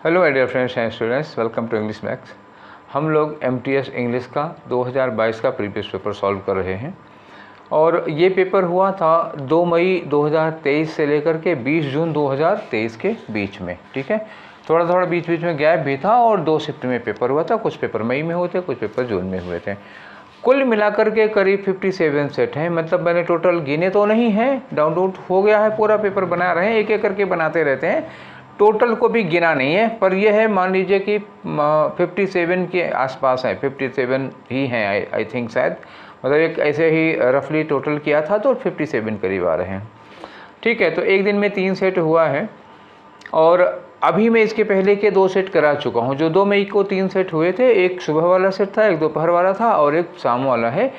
Hello my dear friends and students, welcome to English maths. हम लोग MTS English का 2022 का प्रीवियस पेपर सॉल्व कर रहे हैं और ये पेपर हुआ था 2 मई 2023 से लेकर के 20 जून 2023 के बीच में। ठीक है, थोड़ा थोड़ा बीच बीच में गैप भी था और 2 शिफ्ट में पेपर हुआ था। कुछ पेपर मई में हुए थे, कुछ पेपर जून में हुए थे। कुल मिलाकर के करीब 57 सेट हैं। मतलब मैंने टोटल गिने तो नहीं है, डाउनलोड हो गया है, पूरा पेपर बना रहे हैं, एक एक करके बनाते रहते हैं। टोटल को भी गिना नहीं है, पर यह है, मान लीजिए कि 57 के आसपास है, 57 ही हैं आई थिंक शायद। मतलब एक ऐसे ही रफली टोटल किया था तो 57 करीब आ रहे हैं। ठीक है, तो एक दिन में 3 सेट हुआ है और अभी मैं इसके पहले के 2 सेट करा चुका हूँ। जो 2 मई को 3 सेट हुए थे, एक सुबह वाला सेट था, एक दोपहर वाला था और एक शाम वाला है।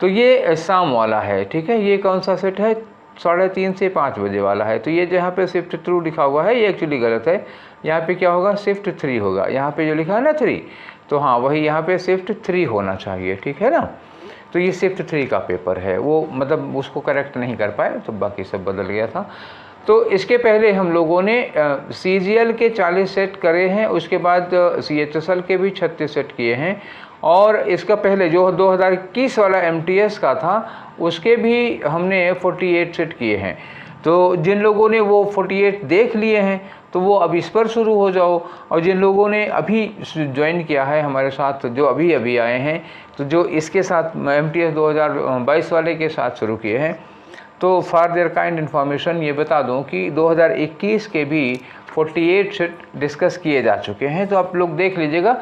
तो ये शाम वाला है। ठीक है, ये कौन सा सेट है? 3:30 से 5 बजे वाला है। तो ये जहाँ पे शिफ्ट थ्रू लिखा हुआ है ये एक्चुअली गलत है। यहाँ पे क्या होगा? शिफ्ट 3 होगा। यहाँ पे जो लिखा है ना 3, तो हाँ वही यहाँ पे शिफ्ट 3 होना चाहिए। ठीक है ना, तो ये शिफ्ट 3 का पेपर है। वो मतलब उसको करेक्ट नहीं कर पाए तो बाकी सब बदल गया था। तो इसके पहले हम लोगों ने CGL के 40 सेट करे हैं, उसके बाद CHSL के भी 36 सेट किए हैं और इसका पहले जो 2021 वाला MTS का था उसके भी हमने 48 सेट किए हैं। तो जिन लोगों ने वो 48 देख लिए हैं तो वो अब इस पर शुरू हो जाओ, और जिन लोगों ने अभी ज्वाइन किया है हमारे साथ, जो अभी अभी आए हैं, तो जो इसके साथ MTS 2022 वाले के साथ शुरू किए हैं, तो फॉर देयर काइंड इन्फॉर्मेशन ये बता दूं कि 2021 के भी 48 सेट डिस्कस किए जा चुके हैं। तो आप लोग देख लीजिएगा,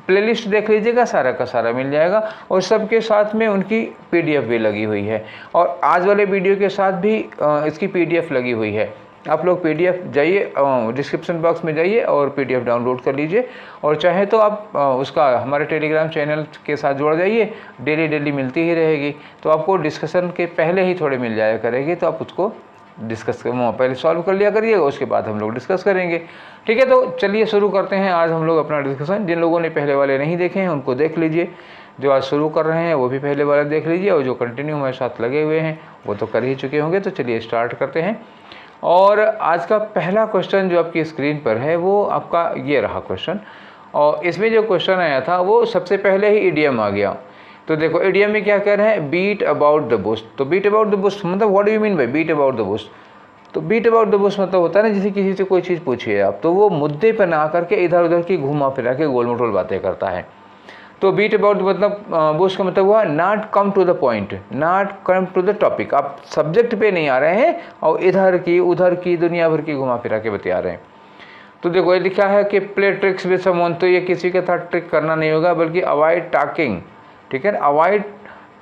प्लेलिस्ट देख लीजिएगा, सारा का सारा मिल जाएगा और सबके साथ में उनकी PDF भी लगी हुई है और आज वाले वीडियो के साथ भी इसकी PDF लगी हुई है। आप लोग PDF जाइए, डिस्क्रिप्शन बॉक्स में जाइए और PDF डाउनलोड कर लीजिए, और चाहे तो आप उसका हमारे टेलीग्राम चैनल के साथ जुड़ जाइए, डेली मिलती ही रहेगी। तो आपको डिस्कशन के पहले ही थोड़े मिल जाया करेगी, तो आप उसको डिस्कस पहले सॉल्व कर लिया करिएगा, उसके बाद हम लोग डिस्कस करेंगे। ठीक है, तो चलिए शुरू करते हैं आज हम लोग अपना डिस्कशन। जिन लोगों ने पहले वाले नहीं देखे हैं उनको देख लीजिए, जो आज शुरू कर रहे हैं वो भी पहले वाले देख लीजिए, और जो कंटिन्यू हमारे साथ लगे हुए हैं वो तो कर ही चुके होंगे। तो चलिए स्टार्ट करते हैं। और आज का पहला क्वेश्चन जो आपकी स्क्रीन पर है वो आपका ये रहा क्वेश्चन, और इसमें जो क्वेश्चन आया था वो सबसे पहले ही इडियम आ गया। तो देखो इडियम में क्या कह रहे हैं? Beat about the bush. तो बीट अबाउट द बुश मतलब what do you mean by beat about the bush? तो बीट अबाउट द बुश मतलब होता है ना, जैसे किसी से कोई चीज़ पूछिए आप, तो वो मुद्दे पर ना आकर के इधर उधर की घुमा फिरा के गोल मटोल बातें करता है। तो बीट अबाउट मतलब बुश का मतलब हुआ not come to the point, not come to the topic. आप सब्जेक्ट पे नहीं आ रहे हैं और इधर की उधर की दुनिया भर की घुमा फिरा के बता रहे हैं। तो देखो ये लिखा है कि प्ले ट्रिक्स विद समवन, तो ये किसी के साथ ट्रिक करना नहीं होगा बल्कि अवॉइड टॉकिंग। ठीक है, avoid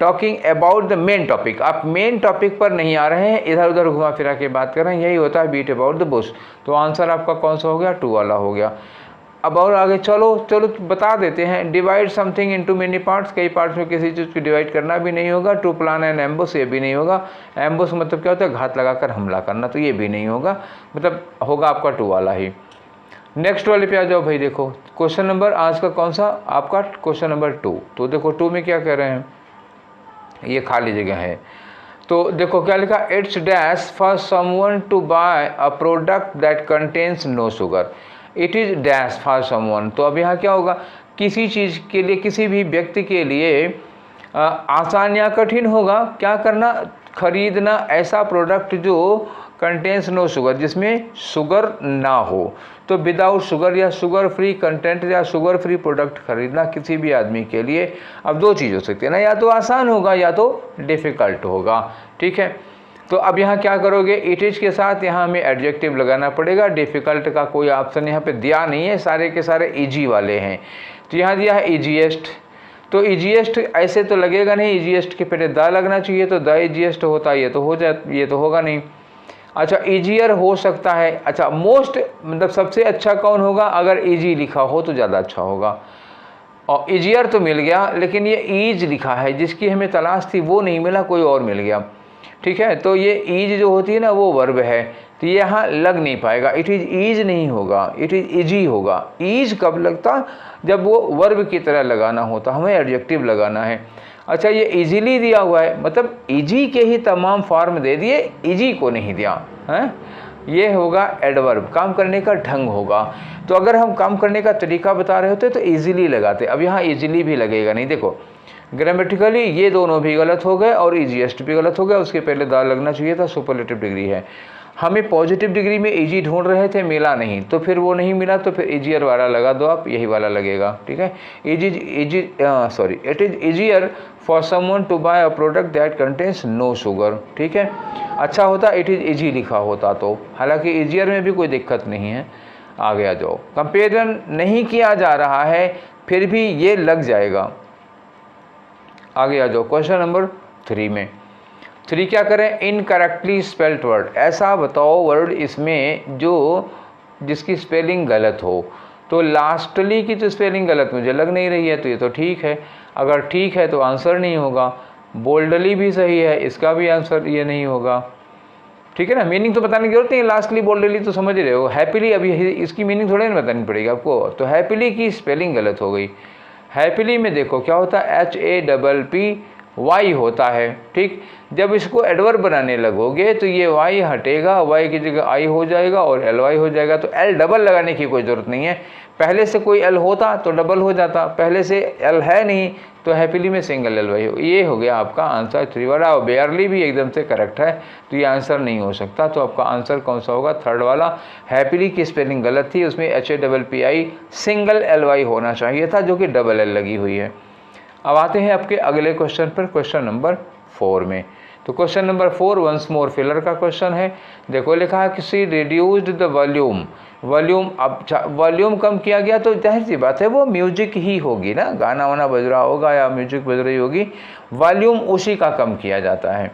talking about the main topic. आप मेन टॉपिक पर नहीं आ रहे हैं, इधर उधर घुमा फिरा के बात कर रहे हैं, यही होता है बीट अबाउट द बुश। तो आंसर आपका कौन सा हो गया? 2 वाला हो गया। अब और आगे चलो बता देते हैं। Divide something into many parts, कई पार्ट्स में किसी चीज़ को डिवाइड करना भी नहीं होगा। टू प्लान एन एम्बुश, ये भी नहीं होगा। एम्बुश मतलब क्या होता है? घात लगाकर हमला करना, तो ये भी नहीं होगा, मतलब होगा आपका 2 वाला ही। नेक्स्ट वाले पे आ जाओ भाई। देखो क्वेश्चन नंबर आज का कौन सा? आपका क्वेश्चन नंबर 2। तो देखो 2 में क्या कह रहे हैं, ये खाली जगह है। तो देखो क्या लिखा? It's dash for someone to buy a product that contains no sugar. It is dash for someone. तो अब यहाँ क्या होगा? किसी चीज़ के लिए, किसी भी व्यक्ति के लिए आसान या कठिन होगा क्या करना? खरीदना ऐसा प्रोडक्ट जो कंटेन्स नो शुगर, जिसमें शुगर ना हो। तो विदाउट शुगर या शुगर फ्री कंटेंट या शुगर फ्री प्रोडक्ट खरीदना किसी भी आदमी के लिए अब 2 चीज़ हो सकती है ना, या तो आसान होगा या तो डिफ़िकल्ट होगा। ठीक है, तो अब यहाँ क्या करोगे? इट इज़ के साथ यहाँ हमें एडजेक्टिव लगाना पड़ेगा। डिफ़िकल्ट का कोई ऑप्शन यहाँ पे दिया नहीं है, सारे के सारे ईजी वाले हैं। तो यहाँ दिया है ईजीएस्ट। तो ईजीएस्ट ऐसे तो लगेगा नहीं, ईजीएस्ट के पहले द लगना चाहिए, तो द ईजीएस्ट होता है, ये तो हो जाए, ये तो होगा नहीं। अच्छा ईजियर हो सकता है। अच्छा मोस्ट मतलब सबसे अच्छा कौन होगा? अगर ईजी लिखा हो तो ज़्यादा अच्छा होगा। और ईजियर तो मिल गया, लेकिन ये ईज लिखा है, जिसकी हमें तलाश थी वो नहीं मिला, कोई और मिल गया। ठीक है, तो ये ईज जो होती है ना वो वर्ब है, तो ये यहाँ लग नहीं पाएगा। इट इज़ ईज नहीं होगा, इट इज़ ईजी होगा। ईज कब लगता? जब वो वर्ब की तरह लगाना होता, हमें एडजेक्टिव लगाना है। अच्छा ये इजीली दिया हुआ है, मतलब इजी के ही तमाम फॉर्म दे दिए, इजी को नहीं दिया है। ये होगा एडवर्ब, काम करने का ढंग होगा। तो अगर हम काम करने का तरीका बता रहे होते तो ईजिली लगाते, अब यहाँ ईजिली भी लगेगा नहीं। देखो ग्रामेटिकली ये दोनों भी गलत हो गए और ईजीएस्ट भी गलत हो गया, उसके पहले दा लगना चाहिए था, सुपरलेटिव डिग्री है। हमें पॉजिटिव डिग्री में ईजी ढूंढ रहे थे, मिला नहीं, तो फिर वो नहीं मिला, तो फिर ईजियर वाला लगा दो आप, यही वाला लगेगा, ठीक है। It is easier for someone to buy a product that contains no sugar, ठीक है। अच्छा होता इट इज ईजी लिखा होता तो, हालांकि ईजियर में भी कोई दिक्कत नहीं है। आगे आ जाओ, कंपेरिजन नहीं किया जा रहा है फिर भी ये लग जाएगा। आगे आ जाओ क्वेश्चन नंबर 3 में। 3 क्या करें, इनकरेक्टली स्पेल्ड वर्ड, ऐसा बताओ वर्ड इसमें जो जिसकी स्पेलिंग गलत हो। तो लास्टली की तो स्पेलिंग गलत मुझे लग नहीं रही है, तो ये तो ठीक है। अगर ठीक है तो आंसर नहीं होगा। बोल्डली भी सही है, इसका भी आंसर ये नहीं होगा, ठीक है ना। मीनिंग तो बताने की जरूरत नहीं, लास्टली बोल्डली तो समझ ही रहे हो। हैप्पीली अभी इसकी मीनिंग थोड़ी ना बतानी पड़ेगी आपको। तो हैप्पीली की स्पेलिंग गलत हो गई। हैप्पीली में देखो क्या होता है, HAPPY होता है, ठीक। जब इसको एडवर्ब बनाने लगोगे तो ये Y हटेगा, Y की जगह I हो जाएगा और LY हो जाएगा। तो L डबल लगाने की कोई ज़रूरत नहीं है, पहले से कोई L होता तो डबल हो जाता, पहले से L है नहीं तो हैप्पीली में सिंगल LY हो। ये हो गया आपका आंसर 3 वाला। और बेयरली भी एकदम से करेक्ट है, तो ये आंसर नहीं हो सकता। तो आपका आंसर कौन सा होगा, 3rd वाला। हैप्पीली की स्पेलिंग गलत थी, उसमें HAPPY सिंगल LY होना चाहिए था, जो कि डबल L लगी हुई है। अब आते हैं आपके अगले क्वेश्चन पर, क्वेश्चन नंबर 4 में। तो question number 4 once more filler का क्वेश्चन है। देखो लिखा है किसी रिड्यूस्ड द वॉल्यूम, वॉल्यूम, अब वॉल्यूम कम किया गया तो जाहिर सी बात है वो म्यूजिक ही होगी ना, गाना वाना बज रहा होगा या म्यूजिक बज रही होगी, वॉल्यूम उसी का कम किया जाता है।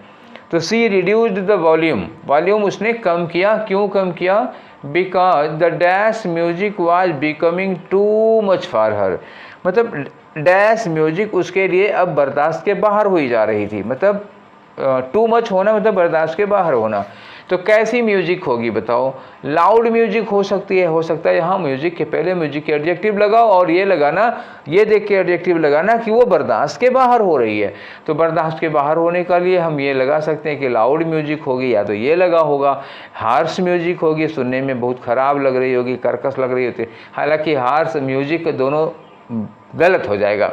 तो सी रिड्यूस्ड द वॉल्यूम, वॉल्यूम उसने कम किया, क्यों कम किया, because the dash music was becoming too much for her, मतलब डैश म्यूजिक उसके लिए अब बर्दाश्त के बाहर हुई जा रही थी। मतलब टू मच होना मतलब बर्दाश्त के बाहर होना। तो कैसी म्यूजिक होगी बताओ, लाउड म्यूजिक हो सकती है, हो सकता है यहाँ म्यूजिक के पहले म्यूजिक के एडजेक्टिव लगाओ और ये लगाना, ये देख के एडजेक्टिव लगाना कि वो बर्दाश्त के बाहर हो रही है। तो बर्दाश्त के बाहर होने का लिए हम ये लगा सकते हैं कि लाउड म्यूजिक होगी, या तो ये लगा होगा। हार्श म्यूजिक होगी, सुनने में बहुत ख़राब लग रही होगी, कर्कश लग रही होती है। हालांकि हार्श म्यूजिक दोनों गलत हो जाएगा।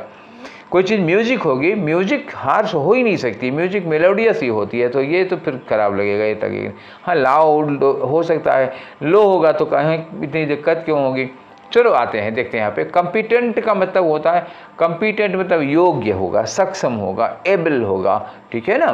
कोई चीज़ म्यूजिक होगी, म्यूजिक हार्श हो ही नहीं सकती, म्यूजिक मेलोडियस ही होती है, तो ये तो फिर खराब लगेगा, ये लगेगा। हाँ लाउड हो सकता है, लो होगा तो कहें इतनी दिक्कत क्यों होगी। चलो आते हैं, देखते हैं यहाँ पे। कम्पिटेंट का मतलब होता है, कम्पिटेंट मतलब योग्य होगा, सक्षम होगा, एबल होगा, ठीक है ना।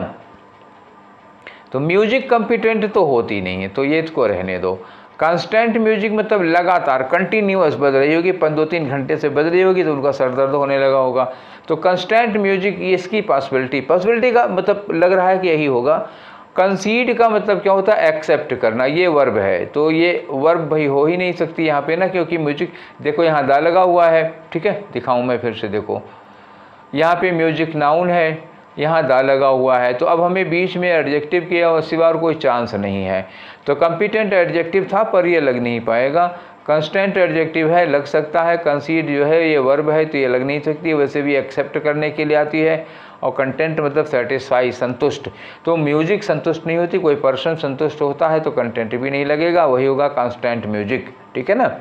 तो म्यूजिक कम्पिटेंट तो होती नहीं है, तो ये इसको रहने दो। कांस्टेंट म्यूजिक मतलब लगातार कंटिन्यूअस बज रही होगी, 2-3 घंटे से बज रही होगी तो उनका सर दर्द होने लगा होगा। तो कंस्टेंट म्यूजिक, इसकी पॉसिबिलिटी का मतलब लग रहा है कि यही होगा। कंसीड का मतलब क्या होता है, एक्सेप्ट करना, ये वर्ब है, तो ये वर्ब भाई हो ही नहीं सकती यहाँ पे ना, क्योंकि म्यूजिक देखो यहाँ दा लगा हुआ है, ठीक है। दिखाऊँ मैं फिर से, देखो यहाँ पे म्यूजिक नाउन है, यहाँ दा लगा हुआ है, तो अब हमें बीच में एडजेक्टिव के सिवा और कोई चांस नहीं है। तो कम्पिटेंट एडजेक्टिव था पर ये लग नहीं पाएगा। कंस्टेंट एडजेक्टिव है, लग सकता है। कंसीड जो है ये वर्ब है, तो ये लग नहीं सकती, वैसे भी एक्सेप्ट करने के लिए आती है। और कंटेंट मतलब सेटिस्फाई, संतुष्ट। तो म्यूजिक संतुष्ट नहीं होती, कोई पर्सन संतुष्ट होता है तो कंटेंट भी नहीं लगेगा, वही होगा कांस्टेंट म्यूजिक, ठीक है ना।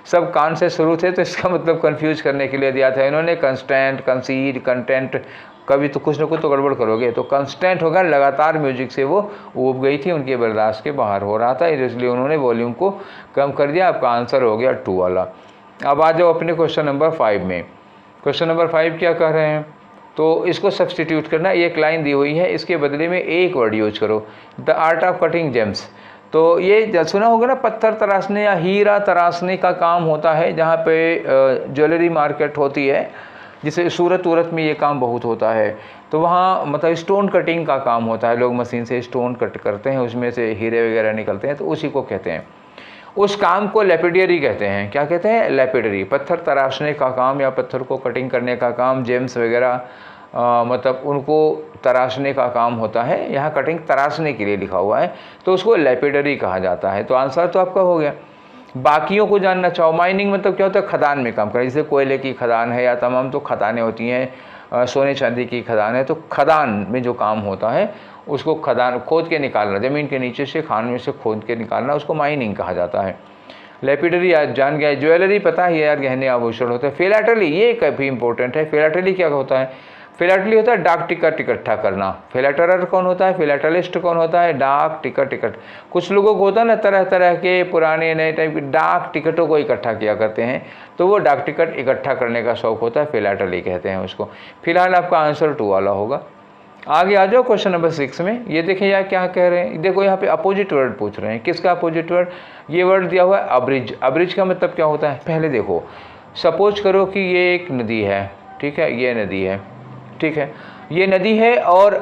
सब कान से शुरू थे तो इसका मतलब कंफ्यूज करने के लिए दिया था इन्होंने, कंस्टेंट, कंसीड, कंटेंट, कभी तो कुछ ना कुछ तो गड़बड़ करोगे। तो कंस्टेंट होगा, लगातार म्यूजिक से वो ऊब गई थी, उनके बर्दाश्त के बाहर हो रहा था, इसलिए उन्होंने वॉल्यूम को कम कर दिया। आपका आंसर हो गया 2 वाला। अब आ जाओ अपने क्वेश्चन नंबर 5 में। क्वेश्चन नंबर 5 क्या कह रहे हैं, तो इसको सब्सटीट्यूट करना। एक लाइन दी हुई है, इसके बदले में एक वर्ड यूज करो, the art of cutting James. तो ये सुना होगा ना, पत्थर तराशने या हीरा तराशने का काम होता है, जहाँ पे ज्वेलरी मार्केट होती है, जिसे सूरत वूरत में ये काम बहुत होता है। तो वहाँ मतलब स्टोन कटिंग का काम होता है, लोग मशीन से स्टोन कट करते हैं, उसमें से हीरे वगैरह निकलते हैं, तो उसी को कहते हैं। उस काम को लैपिडरी कहते हैं। क्या कहते हैं, लैपिडरी। पत्थर तराशने का काम या पत्थर को कटिंग करने का काम, जेम्स वगैरह मतलब उनको तराशने का काम होता है। यहाँ कटिंग तराशने के लिए लिखा हुआ है, तो उसको लैपिडरी कहा जाता है। तो आंसर तो आपका हो गया। बाकियों को जानना चाहो, माइनिंग मतलब क्या होता है, खदान में काम करना, जैसे कोयले की खदान है या तमाम तो खदानें होती हैं, सोने चांदी की खदान है, तो खदान में जो काम होता है उसको खदान खोद के निकालना, ज़मीन के नीचे से खान में से खोद के निकालना, उसको माइनिंग कहा जाता है। लेपिडरी आज जान गया, ज्वेलरी पता ही है यार, गहने आभूषण होते हैं। फिलाटली ये काफ़ी इंपॉर्टेंट है। फिलाटली क्या होता है? फिलाटली होता है डाक टिकट इकट्ठा करना। फिलाटरर कौन होता है? फिलाटलिस्ट कौन होता है? डाक टिकट। कुछ लोगों को होता है ना तरह तरह के पुराने नए टाइप के डाक टिकटों को इकट्ठा किया करते हैं, तो वो डाक टिकट इकट्ठा करने का शौक होता है, फिलाटली कहते हैं उसको। फिलहाल आपका आंसर 2 वाला होगा। आगे आ जाओ क्वेश्चन नंबर 6 में। ये देखिए यार क्या कह रहे हैं, देखो यहाँ पे अपोजिट वर्ड पूछ रहे हैं। किसका अपोजिट वर्ड? ये वर्ड दिया हुआ है अब्रिज। अब्रिज का मतलब क्या होता है? पहले देखो, सपोज करो कि ये एक नदी है, ठीक है, ये नदी है, ठीक है, ये नदी है और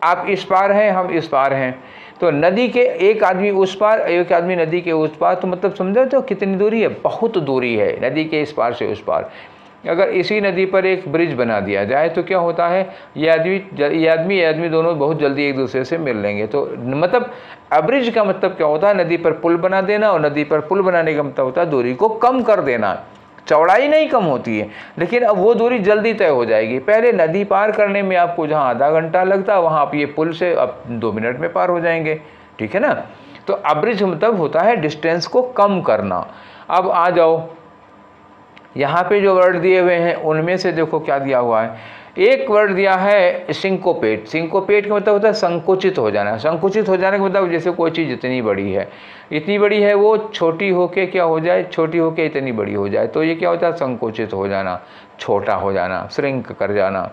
आप इस पार हैं, हम इस पार हैं, तो नदी के एक आदमी उस पार, एक आदमी नदी के उस पार, तो मतलब समझो तो कितनी दूरी है? बहुत दूरी है नदी के इस पार से उस पार। अगर इसी नदी पर एक ब्रिज बना दिया जाए तो क्या होता है? ये आदमी दोनों बहुत जल्दी एक दूसरे से मिल लेंगे। तो मतलब ब्रिज का मतलब क्या होता है? नदी पर पुल बना देना, और नदी पर पुल बनाने का मतलब होता है दूरी को कम कर देना। चौड़ाई नहीं कम होती है, लेकिन अब वो दूरी जल्दी तय हो जाएगी। पहले नदी पार करने में आपको जहाँ आधा घंटा लगता, वहाँ आप ये पुल से अब 2 मिनट में पार हो जाएंगे, ठीक है ना। तो अब्रिज मतलब होता है डिस्टेंस को कम करना। अब आ जाओ, यहाँ पे जो वर्ड दिए हुए हैं उनमें से देखो क्या दिया हुआ है। एक वर्ड दिया है सिंकोपेट। सिंकोपेट का मतलब होता है संकुचित हो जाना। संकुचित हो जाने का मतलब जैसे कोई चीज़ इतनी बड़ी है वो छोटी होके क्या हो जाए? छोटी होके इतनी बड़ी हो जाए, तो ये क्या होता है? संकुचित हो जाना, छोटा हो जाना, श्रिंक कर जाना।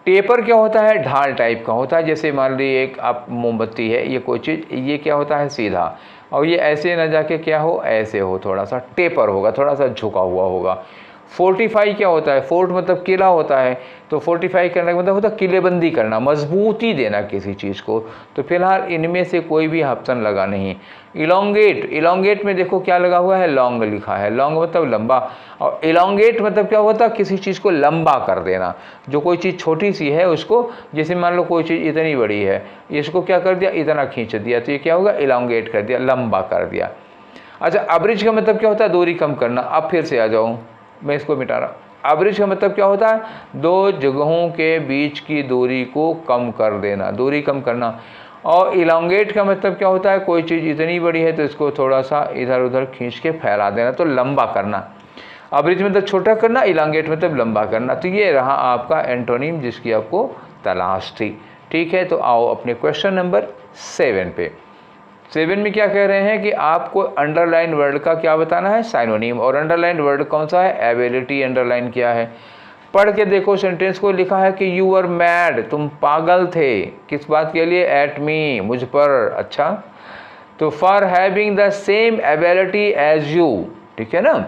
टेपर क्या होता है? ढाल टाइप का होता है। जैसे मान लीजिए एक आप मोमबत्ती है, ये कोई चीज़, ये क्या होता है? सीधा, और ये ऐसे ना जाके क्या हो? ऐसे हो, थोड़ा सा टेपर होगा, थोड़ा सा झुका हुआ होगा। फोर्टिफाई क्या होता है? फोर्ट मतलब किला होता है, तो फोर्टिफाई करने का मतलब होता है किलेबंदी करना, मजबूती देना किसी चीज़ को। तो फिलहाल इनमें से कोई भी ऑप्शन लगा नहीं। इलोंगेट, इलोंगेट में देखो क्या लगा हुआ है? लॉन्ग लिखा है। लॉन्ग मतलब लंबा, और इलोंगेट मतलब क्या होता है? किसी चीज़ को लंबा कर देना। जो कोई चीज़ छोटी सी है उसको, जैसे मान लो कोई चीज़ इतनी बड़ी है, इसको क्या कर दिया? इतना खींच दिया, तो ये क्या होगा? इलोंगेट कर दिया, लंबा कर दिया। अच्छा, अब्रिज का मतलब क्या होता है? दूरी कम करना। अब फिर से आ जाऊँ, मैं इसको मिटा रहा। एवरेज का मतलब क्या होता है? 2 जगहों के बीच की दूरी को कम कर देना, दूरी कम करना। और इलांगेट का मतलब क्या होता है? कोई चीज़ इतनी बड़ी है तो इसको थोड़ा सा इधर उधर खींच के फैला देना, तो लंबा करना। एवरेज मतलब छोटा करना, इलांगेट मतलब लंबा करना। तो ये रहा आपका एंटोनिम जिसकी आपको तलाश थी, ठीक है। तो आओ अपने क्वेश्चन नंबर 7 पे। 7 में क्या कह रहे हैं कि आपको अंडरलाइन वर्ड का क्या बताना है? साइनोनिम। और अंडरलाइन वर्ड कौन सा है? एबिलिटी। अंडरलाइन किया है, पढ़ के देखो सेंटेंस को। लिखा है कि यू आर मैड, तुम पागल थे। किस बात के लिए? एट मी, मुझ पर। अच्छा, तो for having the same ability as you, ठीक है ना।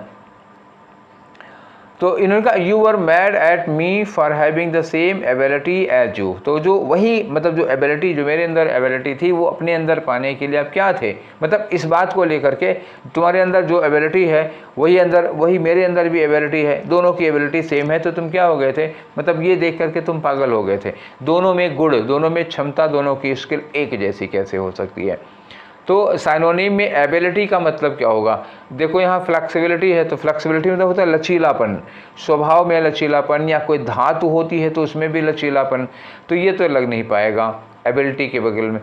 तो इन्होंने कहा you are mad at me for having the same ability as you. तो जो वही मतलब जो एबिलिटी, जो मेरे अंदर एबिलिटी थी, वो अपने अंदर पाने के लिए आप क्या थे? मतलब इस बात को लेकर के तुम्हारे अंदर जो एबिलिटी है वही मेरे अंदर भी एबिलिटी है, दोनों की एबिलिटी सेम है, तो तुम क्या हो गए थे? मतलब ये देख करके तुम पागल हो गए थे। दोनों में गुण, दोनों में क्षमता, दोनों की स्किल एक जैसी कैसे हो सकती है? तो साइनोनिम में एबिलिटी का मतलब क्या होगा? देखो यहाँ फ्लेक्सिबिलिटी है, तो फ्लेक्सिबिलिटी मतलब होता है लचीलापन, स्वभाव में लचीलापन, या कोई धातु होती है तो उसमें भी लचीलापन, तो ये तो लग नहीं पाएगा एबिलिटी के बगल में।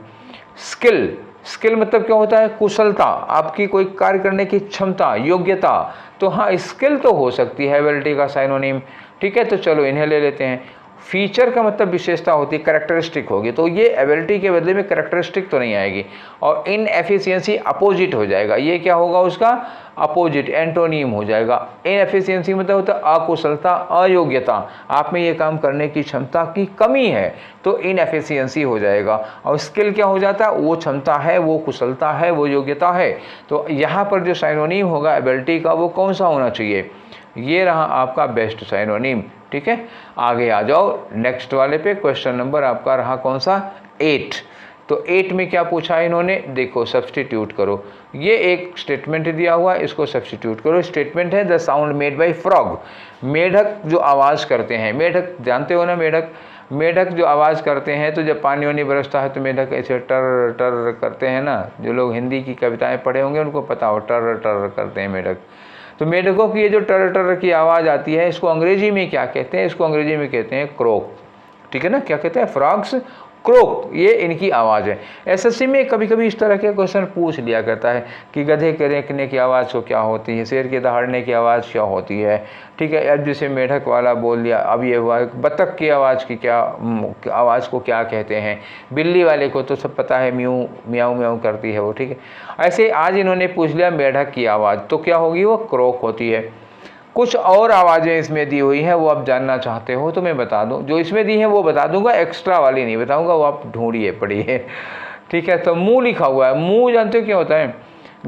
स्किल, स्किल मतलब क्या होता है? कुशलता, आपकी कोई कार्य करने की क्षमता, योग्यता। तो हाँ, स्किल तो हो सकती है एबिलिटी का साइनोनिम, ठीक है। तो चलो इन्हें ले लेते हैं। फीचर का मतलब विशेषता होती है, करेक्टरिस्टिक होगी, तो ये एबिलिटी के बदले में करेक्टरिस्टिक तो नहीं आएगी। और इनएफिशिएंसी अपोजिट हो जाएगा, ये क्या होगा? उसका अपोजिट, एंटोनियम हो जाएगा। इनएफिशिएंसी मतलब होता है अकुशलता, अयोग्यता, आप में ये काम करने की क्षमता की कमी है, तो इनएफिशिएंसी हो जाएगा। और स्किल क्या हो जाता है? वो क्षमता है, वो कुशलता है, वो योग्यता है। तो यहाँ पर जो साइनोनिम होगा एबिलिटी का, वो कौन सा होना चाहिए? ये रहा आपका बेस्ट साइनोनिम, ठीक है। आगे आ जाओ नेक्स्ट वाले पे। क्वेश्चन नंबर आपका रहा कौन सा? 8। तो 8 में क्या पूछा है इन्होंने? देखो सब्सटीट्यूट करो। ये एक स्टेटमेंट दिया हुआ है, इसको सब्सटीट्यूट करो। स्टेटमेंट है the sound made by frog. मेढक जो आवाज़ करते हैं, मेढक जानते हो ना, मेढक जो आवाज़ करते हैं, तो जब पानी वानी बरसता है तो मेढक ऐसे टर टर करते हैं ना। जो लोग हिंदी की कविताएं पढ़े होंगे उनको पता हो, टर टर करते हैं मेढक। तो मेढकों की ये जो टर टर की आवाज़ आती है, इसको अंग्रेजी में क्या कहते हैं? इसको अंग्रेजी में कहते हैं क्रोक। ठीक है ना, क्या कहते हैं? फ्रॉग्स क्रोक, ये इनकी आवाज़ है। एसएससी में कभी कभी इस तरह के क्वेश्चन पूछ लिया करता है कि गधे के रेंकने की आवाज़ को क्या होती है, शेर के दहाड़ने की आवाज़ क्या होती है। ठीक है, अब जैसे मेढक वाला बोल दिया, अब ये हुआ बतख की आवाज़ की क्या आवाज़ को क्या कहते हैं। बिल्ली वाले को तो सब पता है, म्यू म्याऊ म्याऊ करती है वो। ठीक है, ऐसे आज इन्होंने पूछ लिया मेढक की आवाज़, तो क्या होगी? वो क्रोक होती है। कुछ और आवाज़ें इसमें दी हुई हैं, वो आप जानना चाहते हो तो मैं बता दूं। जो इसमें दी हैं वो बता दूंगा, एक्स्ट्रा वाली नहीं बताऊंगा, वो आप ढूंढिए पढ़िए। ठीक है, तो मुँह लिखा हुआ है। मुँह जानते हो क्या होता है?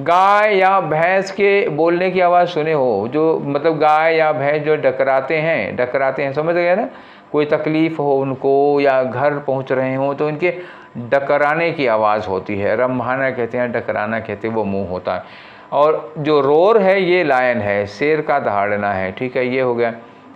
गाय या भैंस के बोलने की आवाज़ सुने हो? जो मतलब गाय या भैंस जो डकराते हैं, समझ गए ना? कोई तकलीफ़ हो उनको या घर पहुंच रहे हो तो इनके डकराने की आवाज़ होती है। रंभाना कहते हैं, डकराना कहते हैं, वो मुँह होता है। और जो रोर है ये लायन है, शेर का दहाड़ना है। ठीक है, ये हो गया।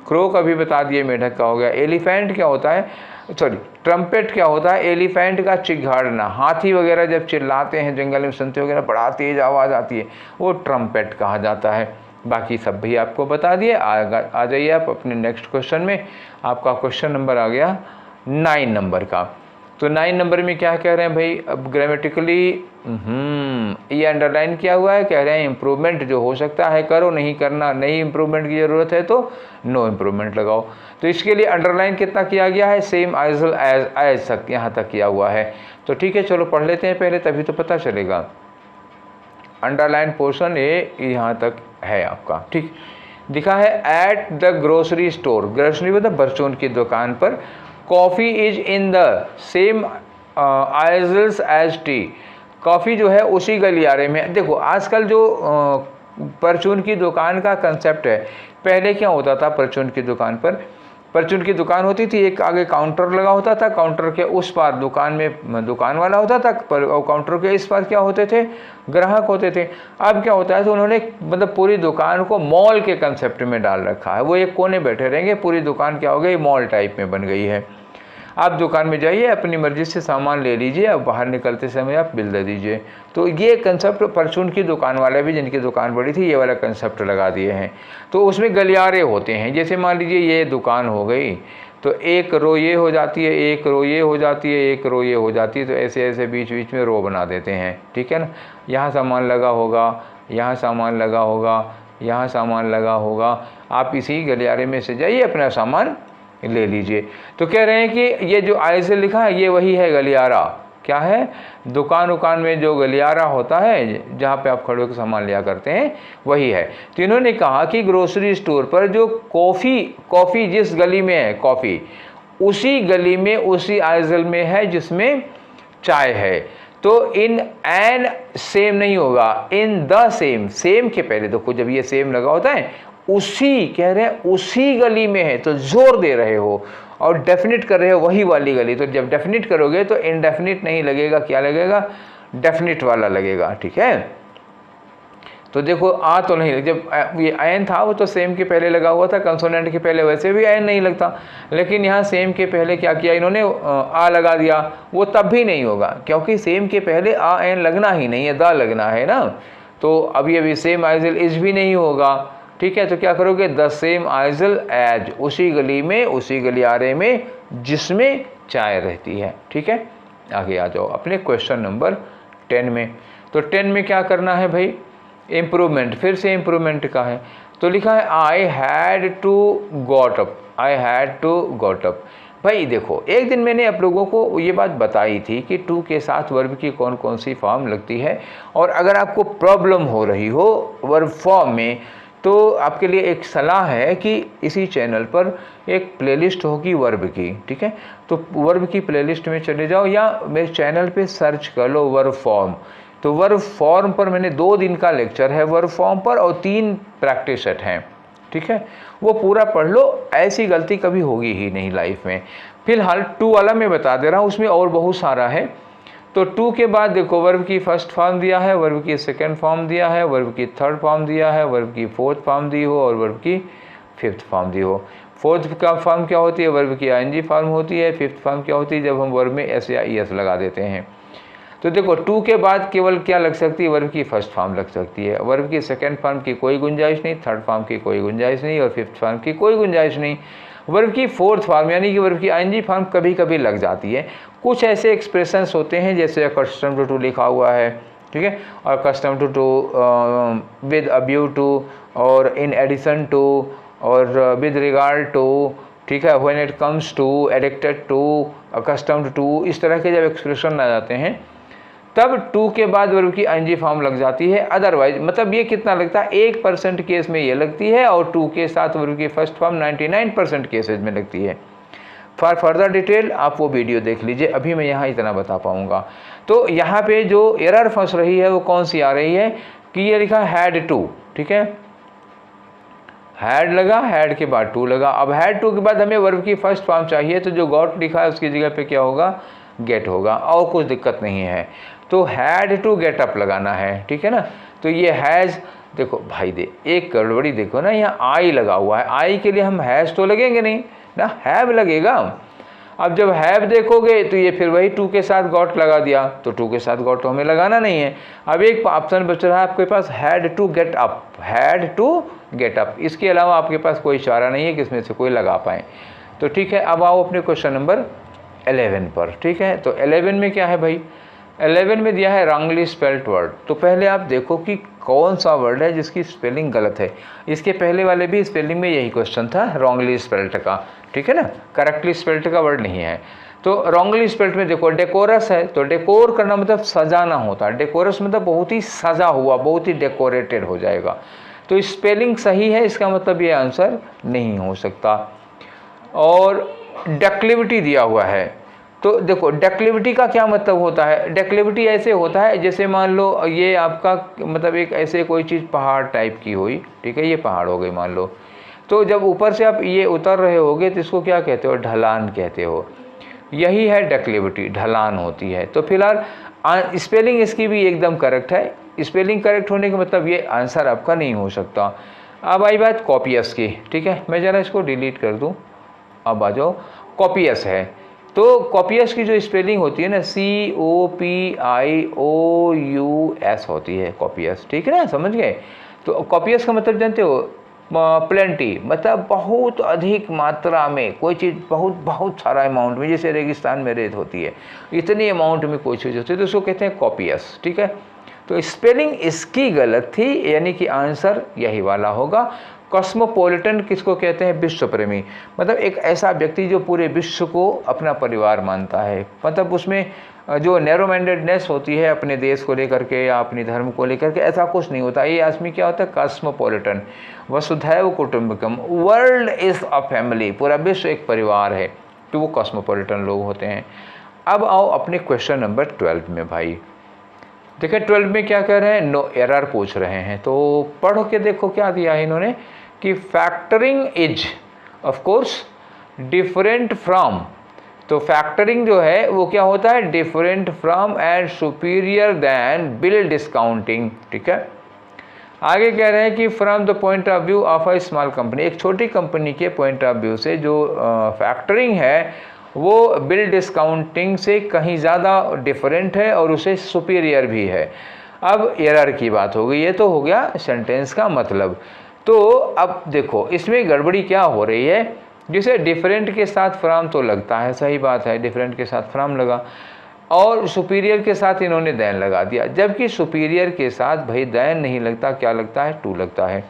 क्रोक अभी बता दिए, मेढक का हो गया। एलिफेंट क्या होता है? सॉरी, ट्रम्पेट क्या होता है? एलिफेंट का चिघाड़ना। हाथी वगैरह जब चिल्लाते हैं जंगल में, सुनते वगैरह बड़ा तेज आवाज़ आती है, वो ट्रम्पेट कहा जाता है। बाकी सब भी आपको बता दिए। आ जाइए आप अपने नेक्स्ट क्वेश्चन में। आपका क्वेश्चन नंबर आ गया 9 नंबर का। तो 9 नंबर में क्या कह रहे हैं भाई? अब ग्रामेटिकली ये अंडरलाइन किया हुआ है, कह रहे हैं इम्प्रूवमेंट जो हो सकता है करो, नहीं करना, नहीं इम्प्रूवमेंट की ज़रूरत है तो नो इम्प्रूवमेंट लगाओ। तो इसके लिए अंडरलाइन कितना किया गया है? सेम एज तक, यहाँ तक किया हुआ है। तो ठीक है, चलो पढ़ लेते हैं पहले, तभी तो पता चलेगा। अंडरलाइन पोर्शन ये यहाँ तक है आपका। ठीक, दिखा है at the grocery store. Grocery मतलब परचून की दुकान पर। Coffee is in the same aisles as tea. Coffee जो है उसी गलियारे में। देखो आजकल जो परचून की दुकान का कंसेप्ट है, पहले क्या होता था? परचून की दुकान पर, परचून की दुकान होती थी, एक आगे काउंटर लगा होता था, काउंटर के उस पार दुकान में दुकान वाला होता था, और काउंटर के इस पार क्या होते थे? ग्राहक होते थे। अब क्या होता है? तो उन्होंने मतलब पूरी दुकान को मॉल के कंसेप्ट में डाल रखा है। वो एक कोने बैठे रहेंगे, पूरी दुकान क्या हो गई? मॉल टाइप में बन गई है। आप दुकान में जाइए, अपनी मर्ज़ी से सामान ले लीजिए, अब बाहर निकलते समय आप बिल दे दीजिए। तो ये कंसेप्ट परचून की दुकान वाले भी, जिनकी दुकान बड़ी थी, ये वाला कंसेप्ट लगा दिए हैं। तो उसमें गलियारे होते हैं। जैसे मान लीजिए ये दुकान हो गई, तो एक रो ये हो जाती है, एक रो ये हो जाती है, एक रो ये हो जाती है, तो ऐसे ऐसे बीच बीच में रो बना देते हैं। ठीक है ना, यहाँ सामान लगा होगा, यहाँ सामान लगा होगा, यहाँ सामान लगा होगा। आप इसी गलियारे में से जाइए, अपना सामान ले लीजिए। तो कह रहे हैं कि ये जो आई से लिखा है ये वही है गलियारा। क्या है? दुकान उकान में जो गलियारा होता है, जहाँ पे आप खड़े होकर सामान लिया करते हैं, वही है। तो इन्होंने कहा कि ग्रोसरी स्टोर पर जो कॉफ़ी जिस गली में है, कॉफ़ी उसी गली में, उसी आइजल में है जिसमें चाय है। तो इन एन सेम नहीं होगा, इन द सेम। सेम के पहले देखो, जब ये सेम लगा होता है, उसी कह रहे हैं उसी गली में है, तो जोर दे रहे हो और डेफिनिट कर रहे हो वही वाली गली। तो जब डेफिनिट करोगे तो इनडेफिनिट नहीं लगेगा, क्या लगेगा? डेफिनिट वाला लगेगा। ठीक है, तो देखो आ तो नहीं, जब ये एन था वो तो सेम के पहले लगा हुआ था, कंसोनेंट के पहले वैसे भी एन नहीं लगता, लेकिन यहाँ सेम के पहले क्या किया इन्होंने? आ लगा दिया। वो तब भी नहीं होगा, क्योंकि सेम के पहले आ एन लगना ही नहीं है, दा लगना है ना। तो अभी सेम आइजल इज भी नहीं होगा। ठीक है, तो क्या करोगे? द सेम आइजल एज, उसी गली में, उसी गलियारे में जिसमें चाय रहती है। ठीक है, आगे आ जाओ अपने क्वेश्चन नंबर 10 में। तो 10 में क्या करना है भाई? इम्प्रूवमेंट। फिर से इम्प्रूवमेंट का है। तो लिखा है I had to got up, I had to got up. भाई देखो, एक दिन मैंने आप लोगों को ये बात बताई थी कि टू के साथ वर्ब की कौन कौन सी फॉर्म लगती है, और अगर आपको प्रॉब्लम हो रही हो वर्ब फॉर्म में, तो आपके लिए एक सलाह है कि इसी चैनल पर एक प्लेलिस्ट होगी वर्ब की। ठीक है, तो वर्ब की प्लेलिस्ट में चले जाओ, या मेरे चैनल पे सर्च कर लो वर्ब फॉर्म। तो वर्ब फॉर्म पर मैंने 2 दिन का लेक्चर है वर्ब फॉर्म पर, और 3 प्रैक्टिस सेट हैं। ठीक है, वो पूरा पढ़ लो, ऐसी गलती कभी होगी ही नहीं लाइफ में। फिलहाल 2 वाला मैं बता दे रहा हूँ, उसमें और बहुत सारा है। तो 2 के बाद देखो, वर्ब की फर्स्ट फॉर्म दिया है, वर्ब की सेकंड फॉर्म दिया है, वर्ब की थर्ड फॉर्म दिया है, वर्ब की फोर्थ फॉर्म दी हो, और वर्ब की फिफ्थ फॉर्म दी हो। फोर्थ का फॉर्म क्या होती है? वर्ब की आईएनजी फॉर्म होती है। फिफ्थ फॉर्म क्या होती है? जब हम वर्ब में एस या ईएस लगा देते हैं। तो देखो टू के बाद केवल क्या लग सकती है, वर्ब की फर्स्ट फॉर्म लग सकती है, वर्ब की सेकंड फॉर्म की कोई गुंजाइश नहीं, थर्ड फॉर्म की कोई गुंजाइश नहीं और फिफ्थ फॉर्म की कोई गुंजाइश नहीं। वर्ब की फोर्थ फॉर्म यानी कि वर्ब की आईएनजी फॉर्म कभी कभी लग जाती है। कुछ ऐसे एक्सप्रेशंस होते हैं जैसे अकस्टम्ड टू लिखा हुआ है, ठीक है, और accustomed to with a view to और इन एडिशन टू और विद रिगार्ड टू, ठीक है, when it comes to, addicted to, accustomed to, इस तरह के जब एक्सप्रेशन आ जाते हैं तब टू के बाद वर्ब की आईएनजी फॉर्म लग जाती है। अदरवाइज मतलब ये कितना लगता है, 1% केस में ये लगती है और टू के साथ वर्ब की फर्स्ट फॉर्म 99% केसेज में लगती है। फॉर फर्दर डिटेल आप वो वीडियो देख लीजिए, अभी मैं यहाँ इतना बता पाऊँगा। तो यहाँ पे जो एरर फंस रही है वो कौन सी आ रही है कि ये लिखा हैड टू, ठीक है, हैड लगा, हैड के बाद टू लगा। अब हैड टू के बाद हमें वर्ब की फर्स्ट फॉर्म चाहिए, तो जो गॉट लिखा है उसकी जगह पे क्या होगा, गेट होगा, और कुछ दिक्कत नहीं है। तो हैड टू गेट अप लगाना है, ठीक है ना। तो ये हैज़, देखो भाई दे एक गड़बड़ी देखो ना, यहाँ आई लगा हुआ है, आई के लिए हम हैज़ तो लगेंगे नहीं ना, हैव लगेगा। अब जब हैव देखोगे तो ये फिर वही टू के साथ गॉट लगा दिया, तो टू के साथ गॉट तो हमें लगाना नहीं है। अब एक ऑप्शन बच रहा है आपके पास, had to get up, had to get up, इसके अलावा आपके पास कोई इशारा नहीं है कि इसमें से कोई लगा पाए। तो ठीक है, अब आओ अपने क्वेश्चन नंबर 11 पर, ठीक है। तो 11 में क्या है भाई, 11 में दिया है रॉन्गली स्पेल्ड वर्ड। तो पहले आप देखो कि कौन सा वर्ड है जिसकी स्पेलिंग गलत है। इसके पहले वाले भी स्पेलिंग में यही क्वेश्चन था रॉन्गली स्पेल्ड का, ठीक है ना, करेक्टली स्पेल्ड का वर्ड नहीं है। तो रॉन्गली स्पेल्ड में देखो डेकोरस है, तो डेकोर करना मतलब सजाना होता है, डेकोरस मतलब बहुत ही सजा हुआ, बहुत ही डेकोरेटेड हो जाएगा। तो स्पेलिंग सही है, इसका मतलब ये आंसर नहीं हो सकता। और डेक्लिविटी दिया हुआ है, तो देखो डेक्लिविटी का क्या मतलब होता है, डेक्लिविटी ऐसे होता है जैसे मान लो ये आपका मतलब एक ऐसे कोई चीज़ पहाड़ टाइप की हुई, ठीक है, ये पहाड़ हो गई मान लो, तो जब ऊपर से आप ये उतर रहे होगे तो इसको क्या कहते हो, ढलान कहते हो, यही है डेक्लिविटी, ढलान होती है। तो फिलहाल स्पेलिंग इसकी भी एकदम करेक्ट है, स्पेलिंग करेक्ट होने का मतलब ये आंसर आपका नहीं हो सकता। अब आई बात कॉपियस की, ठीक है, मैं ज़रा इसको डिलीट कर दूँ, अब आ जाओ, कॉपियस है। तो कॉपियस की जो स्पेलिंग होती है ना, COPIOUS होती है कॉपियस, ठीक है ना, समझ गए। तो कॉपियस का मतलब जानते हो, प्लेंटी, मतलब बहुत अधिक मात्रा में कोई चीज़, बहुत सारा अमाउंट में, जैसे रेगिस्तान में रेत होती है, इतनी अमाउंट में कोई चीज़ होती है तो उसको कहते हैं कॉपियस, ठीक है। तो स्पेलिंग इसकी गलत थी, यानी कि आंसर यही वाला होगा। कॉस्मोपॉलिटन किसको कहते हैं, विश्व प्रेमी, मतलब एक ऐसा व्यक्ति जो पूरे विश्व को अपना परिवार मानता है, मतलब उसमें जो नैरो माइंडेडनेस होती है अपने देश को लेकर के या अपने धर्म को लेकर के, ऐसा कुछ नहीं होता। ये आदमी क्या होता है, कॉस्मोपॉलिटन, वसुधैव कुटुंबकम, वर्ल्ड इज़ अ फैमिली, पूरा विश्व एक परिवार है, तो वो कॉस्मोपॉलिटन लोग होते हैं। अब आओ अपने क्वेश्चन नंबर 12 में भाई, देखिए 12 में क्या कह रहे हैं, नो एरर पूछ रहे हैं। तो पढ़ के देखो क्या दिया है इन्होंने कि factoring is of course different from, तो फैक्टरिंग जो है वो क्या होता है, different from and superior than bill discounting, ठीक है। आगे कह रहे हैं कि from the point of view of a small company, एक छोटी कंपनी के पॉइंट ऑफ व्यू से जो फैक्टरिंग है वो बिल डिस्काउंटिंग से कहीं ज़्यादा डिफरेंट है और उसे सुपीरियर भी है। अब एरर की बात हो गई, ये तो हो गया सेंटेंस का मतलब। तो अब देखो इसमें गड़बड़ी क्या हो रही है, जैसे डिफरेंट के साथ फ्रॉम तो लगता है, सही बात है, डिफरेंट के साथ फ्रॉम लगा, और सुपीरियर के साथ इन्होंने दैन लगा दिया, जबकि सुपीरियर के साथ भाई दैन नहीं लगता, क्या लगता है, टू लगता है।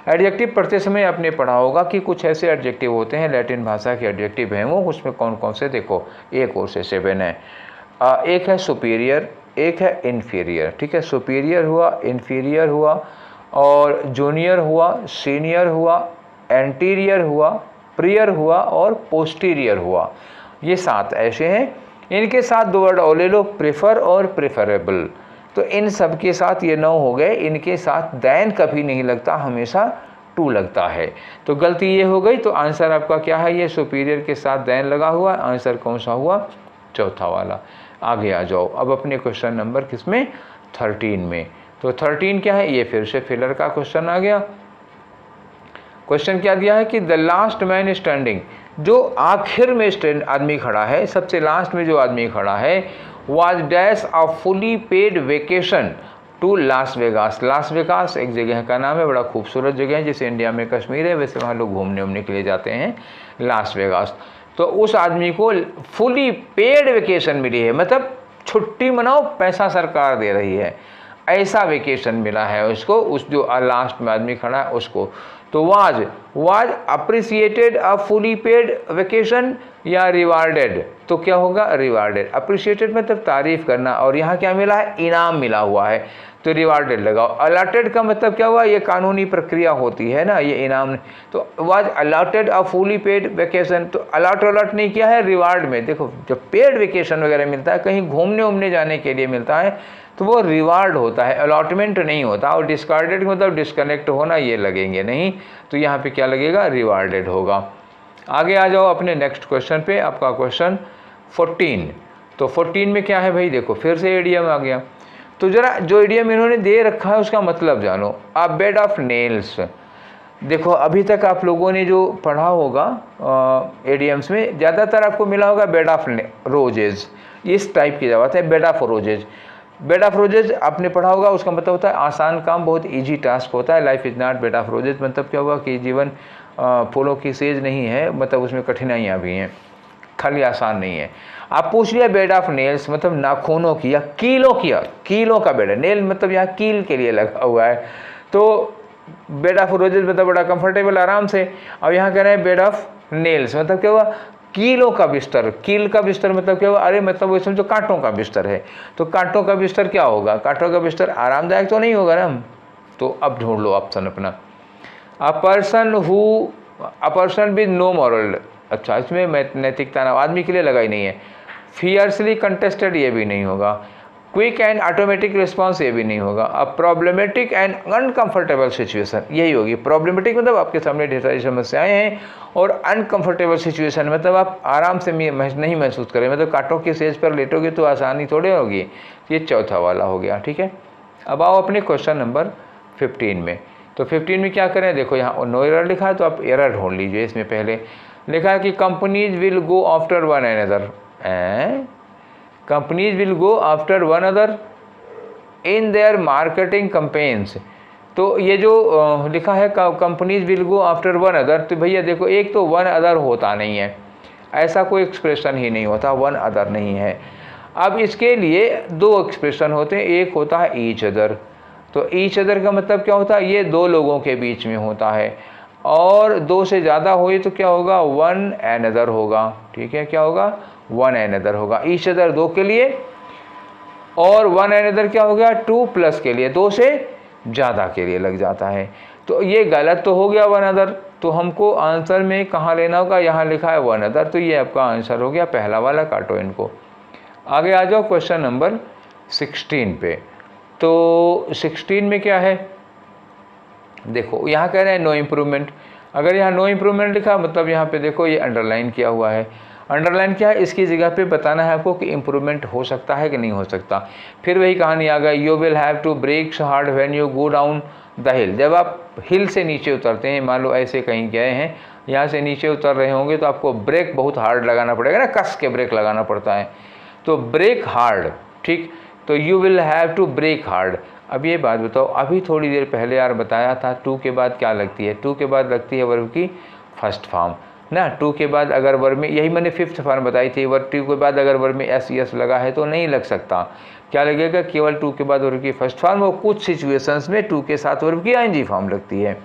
एडजेक्टिव पढ़ते समय आपने पढ़ा होगा कि कुछ ऐसे एडजेक्टिव होते हैं, लैटिन भाषा के एडजेक्टिव हैं वो, उसमें कौन कौन से, देखो एक और से 7 है। एक है सुपीरियर, एक है इन्फीरियर, ठीक है, सुपीरियर हुआ, इन्फीरियर हुआ, और जूनियर हुआ, सीनियर हुआ, एंटीरियर हुआ, प्रियर हुआ और पोस्टीरियर हुआ, ये 7 ऐसे हैं। इनके साथ 2 वर्ड और ले लो, प्रेफर और प्रेफरेबल, तो इन सब के साथ ये 9 हो गए। इनके साथ दैन कभी नहीं लगता, हमेशा टू लगता है, तो गलती ये हो गई। तो आंसर आपका क्या है, ये सुपीरियर के साथ दैन लगा हुआ, आंसर कौन सा हुआ, चौथा वाला। आगे आ जाओ अब अपने क्वेश्चन नंबर किसमें, 13 में। तो 13 क्या है, ये फिर से फिलर का क्वेश्चन आ गया। क्वेश्चन क्या दिया है कि द लास्ट मैन स्टैंडिंग, जो आखिर में स्टैंड आदमी खड़ा है, सबसे लास्ट में जो आदमी खड़ा है, was dash a fully paid vacation to Las Vegas. Las Vegas एक जगह का नाम है, बड़ा खूबसूरत जगह है, जैसे इंडिया में कश्मीर है वैसे वहाँ लोग घूमने उमने के लिए जाते हैं, लास वेगास। तो उस आदमी को फुली पेड वेकेशन मिली है, मतलब छुट्टी मनाओ, पैसा सरकार दे रही है, ऐसा वेकेशन मिला है उसको, उस जो लास्ट में आदमी खड़ा है उसको। तो was appreciated a fully paid vacation या रिवार्डेड, तो क्या होगा, रिवार्डेड। अप्रिसिएटेड मतलब तारीफ करना, और यहाँ क्या मिला है, इनाम मिला हुआ है, तो रिवार्डेड लगाओ। अलॉटेड का मतलब क्या हुआ, ये कानूनी प्रक्रिया होती है ना, ये इनाम। तो was allotted a fully paid vacation, तो अलॉट नहीं किया है रिवार्ड में। देखो जब पेड वेकेशन वगैरह मिलता है, कहीं घूमने उमने जाने के लिए मिलता है, तो वो रिवार्ड होता है, अलॉटमेंट नहीं होता। और डिस्कार्डेड मतलब डिस्कनेक्ट होना, ये लगेंगे नहीं, तो यहाँ पे क्या लगेगा, रिवार्डेड होगा। आगे आ जाओ अपने नेक्स्ट क्वेश्चन पे, आपका क्वेश्चन 14। तो 14 में क्या है भाई, देखो फिर से एडियम आ गया। तो जरा जो एडियम इन्होंने दे रखा है उसका मतलब जानो। अ बेड ऑफ नेल्स, देखो अभी तक आप लोगों ने जो पढ़ा होगा एडियम्स में, ज़्यादातर आपको मिला होगा बेड ऑफ रोजेज, इस टाइप की बात है, bed of roses. Bed of roses आपने पढ़ा होगा, उसका मतलब होता है आसान काम, बहुत इजी टास्क होता है। Life is not bed of roses मतलब क्या हुआ कि जीवन फूलों की सेज नहीं है, मतलब उसमें कठिनाइयाँ भी हैं, खाली आसान नहीं है। आप पूछ लिया बेड ऑफ नेल्स मतलब नाखूनों की या कीलों का बेड है, नेल मतलब यहाँ कील के लिए लगा हुआ है। तो बेड ऑफ रोजेज मतलब बड़ा कंफर्टेबल, आराम से। और यहाँ कह रहे हैं बेड ऑफ नेल्स मतलब क्या हुआ, कीलों का बिस्तर। कील का बिस्तर मतलब क्या हुआ, अरे मतलब वो समझो कांटों का बिस्तर है। तो कांटों का बिस्तर क्या होगा, कांटों का बिस्तर आरामदायक तो नहीं होगा ना। तो अब ढूंढ लो ऑप्शन अपना। A person with no moral, अच्छा इसमें नैतिकता ना, आदमी के लिए लगा ही नहीं है। फियर्सली कंटेस्टेड, ये भी नहीं होगा। क्विक एंड ऑटोमेटिक रिस्पॉन्स, ये भी नहीं होगा। अब प्रॉब्लमेटिक एंड अनकंफर्टेबल सिचुएशन, यही होगी। प्रॉब्लमेटिक मतलब आपके सामने ढेर सारी समस्याएं हैं, और अनकंफर्टेबल सिचुएशन मतलब आप आराम से नहीं महसूस करें, मतलब कांटों की सेज पर लेटोगे तो आसानी थोड़े होगी। ये चौथा वाला हो गया, ठीक है। अब आओ अपने क्वेश्चन नंबर 15 में। तो 15 में क्या करें, देखो यहाँ नो एरर लिखा है, तो आप एरर ढूंढ लीजिए। इसमें पहले लिखा है कि companies will go after one another, companies will go after one other in their marketing campaigns. तो ये जो लिखा है companies will go after one other, तो भैया देखो एक तो वन अदर होता नहीं है, ऐसा कोई एक्सप्रेशन ही नहीं होता, वन अदर नहीं है। अब इसके लिए दो एक्सप्रेशन होते हैं, एक होता है ईच अदर। तो ईच अदर का मतलब क्या होता है, ये दो लोगों के बीच में होता है, और दो से ज़्यादा हुई तो क्या होगा, वन अनदर होगा, ठीक है। क्या होगा, वन अनदर होगा। ईच अदर दो के लिए, और वन अनदर क्या हो गया, टू प्लस के लिए, दो से ज़्यादा के लिए लग जाता है। तो ये गलत तो हो गया वन अदर, तो हमको आंसर में कहाँ लेना होगा, यहाँ लिखा है वन अदर, तो ये आपका आंसर हो गया पहला वाला, काटो इनको। आगे आ जाओ क्वेश्चन नंबर 16 पे। तो 16 में क्या है, देखो यहाँ कह रहे हैं नो इम्प्रूवमेंट। अगर यहाँ नो इम्प्रूवमेंट लिखा मतलब यहाँ पे देखो ये अंडरलाइन किया हुआ है। अंडरलाइन क्या है, इसकी जगह पे बताना है आपको कि इम्प्रूवमेंट हो सकता है कि नहीं हो सकता। फिर वही कहानी आ गई, you will have to brake hard when you go down the hill. जब आप हिल से नीचे उतरते हैं, मान लो ऐसे कहीं गए हैं, यहाँ से नीचे उतर रहे होंगे, तो आपको ब्रेक बहुत हार्ड लगाना पड़ेगा ना, कस के ब्रेक लगाना पड़ता है, तो ब्रेक हार्ड, ठीक। तो you will have to brake hard. अब ये बात बताओ, अभी थोड़ी देर पहले यार बताया था टू के बाद क्या लगती है, टू के बाद लगती है वर्ब की फर्स्ट फॉर्म ना। टू के बाद अगर वर्ब में, यही मैंने फिफ्थ फॉर्म बताई थी, वर्ब टू के बाद अगर वर्ब में एस यस लगा है तो नहीं लग सकता। क्या लगेगा, केवल टू के बाद वर्ब की फर्स्ट फॉर्म, और कुछ सिचुएशंस में टू के साथ वर्ब की आईएनजी फॉर्म लगती है।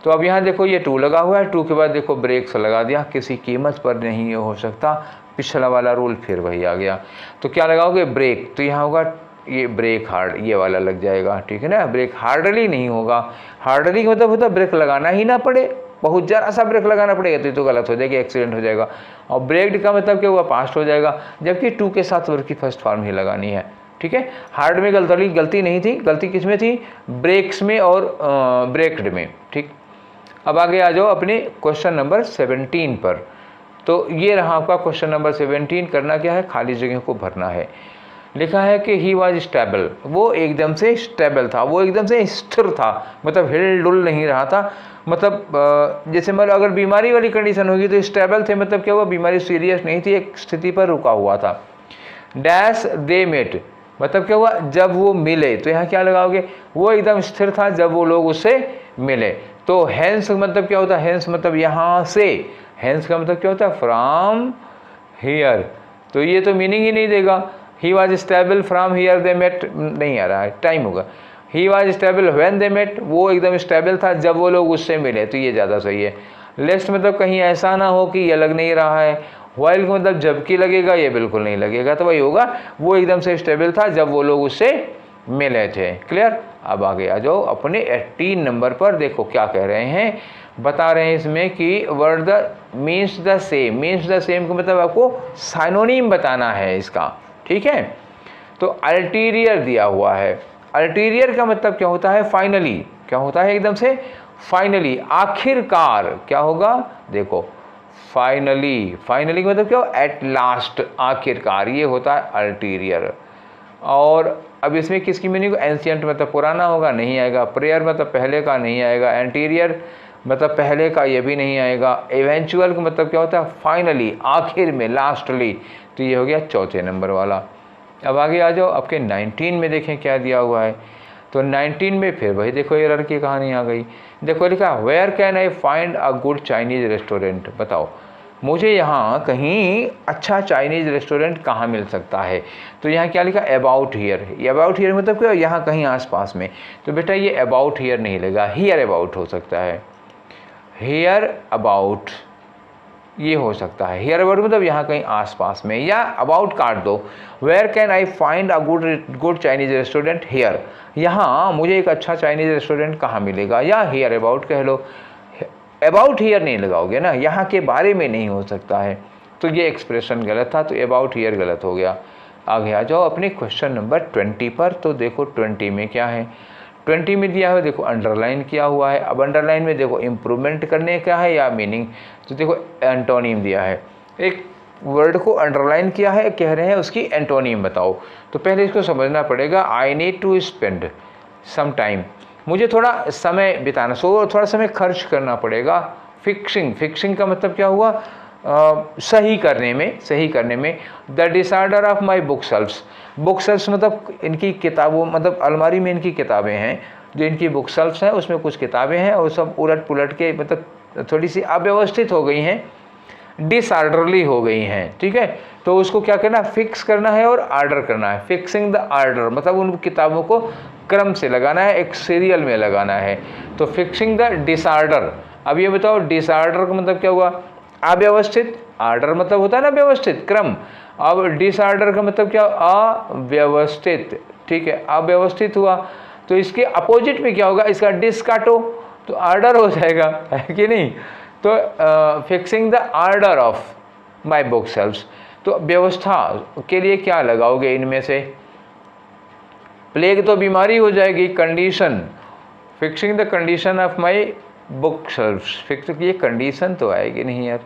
तो अब यहाँ देखो ये टू लगा हुआ है, टू के बाद देखो ब्रेक्स लगा दिया, किसी कीमत पर नहीं ये हो सकता, पिछला वाला रूल फिर वही आ गया। तो क्या लगाओगे, ब्रेक, तो यहाँ होगा ये ब्रेक हार्ड, ये वाला लग जाएगा, ठीक है ना। ब्रेक हार्डली नहीं होगा, हार्डली मतलब होता ब्रेक लगाना ही ना पड़े, बहुत ज़रा सा ब्रेक लगाना पड़ेगा तो गलत हो जाएगा, एक्सीडेंट हो जाएगा। और ब्रेक्ड का मतलब क्या हुआ, पास्ट हो जाएगा, जबकि टू के साथ वर्ब की फर्स्ट फॉर्म ही लगानी है, ठीक है। हार्ड में गलती नहीं थी, गलती किस में थी, ब्रेक्स में और ब्रेक्ड में, ठीक। अब आगे आ जाओ अपने क्वेश्चन नंबर 17 पर। तो ये रहा आपका क्वेश्चन नंबर 17। करना क्या है, खाली जगह को भरना है। लिखा है कि ही वॉज स्टेबल, वो एकदम से स्टेबल था, वो एकदम से स्थिर था, मतलब हिल डुल नहीं रहा था। मतलब जैसे मतलब अगर बीमारी वाली कंडीशन होगी तो स्टेबल थे, मतलब क्या हुआ, बीमारी सीरियस नहीं थी, एक स्थिति पर रुका हुआ था। डैश दे मेट, मतलब क्या हुआ, जब वो मिले, तो यहाँ क्या लगाओगे, वो एकदम स्थिर था जब वो लोग उससे मिले। तो हेंस मतलब क्या होता है, हेंस मतलब यहाँ से, हेंस का मतलब क्या होता है, फ्रॉम हियर। तो ये तो मीनिंग ही नहीं देगा। He was stable from here they met, नहीं आ रहा है, टाइम होगा। He was stable when they met, वो एकदम स्टेबल था जब वो लोग उससे मिले, तो ये ज़्यादा सही है। लेस्ट मतलब कहीं ऐसा ना हो कि ये लग नहीं रहा है। वाइल का मतलब जबकि लगेगा, ये बिल्कुल नहीं लगेगा, तो वही होगा, वो एकदम से स्टेबल था जब वो लोग उससे मिले थे। क्लियर। अब आगे आ जाओ अपने 18 नंबर पर, देखो क्या कह रहे हैं, बता रहे हैं इसमें कि word the means the same, means the same का मतलब आपको साइनोनिम बताना है इसका, ठीक है। तो अल्टीरियर दिया हुआ है, अल्टीरियर का मतलब क्या होता है, फाइनली, क्या होता है, एकदम से फाइनली, आखिरकार, क्या होगा, देखो फाइनली, फाइनली का मतलब क्या, एट लास्ट, आखिरकार, ये होता है अल्टीरियर। और अब इसमें किसकी मीनिंग, एंशियंट मतलब पुराना होगा, नहीं आएगा। प्रेयर मतलब पहले का, नहीं आएगा। एंटीरियर मतलब पहले का, ये भी नहीं आएगा। इवेंचुअल का मतलब क्या होता है, फाइनली, आखिर में, लास्टली, तो ये हो गया चौथे नंबर वाला। अब आगे आ जाओ, आपके 19 में देखें क्या दिया हुआ है। तो 19 में फिर वही देखो एरर की कहानी आ गई। देखो लिखा, where can I find a good Chinese restaurant, बताओ मुझे यहाँ कहीं अच्छा चाइनीज़ रेस्टोरेंट कहाँ मिल सकता है। तो यहाँ क्या लिखा, अबाउट हियर, अबाउट हियर मतलब क्या, यहाँ कहीं आसपास में। तो बेटा ये अबाउट हियर नहीं लेगा, हियर अबाउट हो सकता है, हियर अबाउट ये हो सकता है। हियर अबाउट मतलब यहाँ कहीं आसपास में, या अबाउट काट दो। Where can I find a good Chinese restaurant here, यहाँ मुझे एक अच्छा चाइनीज़ रेस्टोरेंट कहाँ मिलेगा, या हियर अबाउट कह लो। अबाउट हियर नहीं लगाओगे ना, यहाँ के बारे में नहीं हो सकता है, तो ये एक्सप्रेशन गलत था, तो अबाउट हियर गलत हो गया। आगे आ जाओ अपने क्वेश्चन नंबर 20 पर। तो देखो 20 में क्या है, 20 में दिया है, देखो अंडरलाइन किया हुआ है। अब अंडरलाइन में देखो इम्प्रूवमेंट करने का है या मीनिंग, तो देखो एंटोनिम दिया है। एक वर्ड को अंडरलाइन किया है, कह रहे हैं उसकी एंटोनिम बताओ। तो पहले इसको समझना पड़ेगा, I need to spend some time, मुझे थोड़ा समय बिताना, थोड़ा समय खर्च करना पड़ेगा। फिक्सिंग, फिक्सिंग का मतलब क्या हुआ, सही करने में, सही करने में। The disorder of my book shelves, book shelves मतलब इनकी किताबों, मतलब अलमारी में इनकी किताबें हैं, जो इनकी बुक शेल्फ्स हैं उसमें कुछ किताबें हैं और सब उलट पुलट के, मतलब थोड़ी सी अव्यवस्थित हो गई हैं, डिसऑर्डरली हो गई हैं, ठीक है। तो उसको क्या करना, फिक्स करना है और ऑर्डर करना है। फिक्सिंग द ऑर्डर मतलब उन किताबों को क्रम से लगाना है, एक सीरियल में लगाना है। तो फिक्सिंग द डिसऑर्डर। अब ये बताओ डिसऑर्डर का मतलब क्या हुआ, अव्यवस्थित, ऑर्डर मतलब होता है ना व्यवस्थित, क्रम। अब डिसऑर्डर का मतलब क्या, अव्यवस्थित, ठीक है, अव्यवस्थित हुआ। तो इसके अपोजिट में क्या होगा, इसका डिस काटो तो ऑर्डर हो जाएगा, है कि नहीं। तो fixing the order of my book shelves, तो व्यवस्था के लिए क्या लगाओगे इनमें से, प्लेग तो बीमारी हो जाएगी, condition, fixing the condition of my book shelves, fix, ये कंडीशन तो आएगी नहीं यार।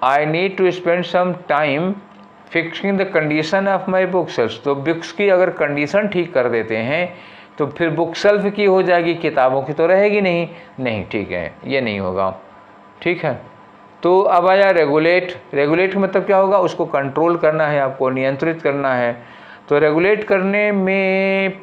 I need to spend some time fixing the condition of my book shelves, तो बुक्स की अगर कंडीशन ठीक कर देते हैं तो फिर बुक शेल्फ की हो जाएगी, किताबों की तो रहेगी नहीं, नहीं, ठीक है, ये नहीं होगा, ठीक है। तो अब आया रेगुलेट, रेगुलेट मतलब क्या होगा, उसको कंट्रोल करना है, आपको नियंत्रित करना है। तो रेगुलेट करने में,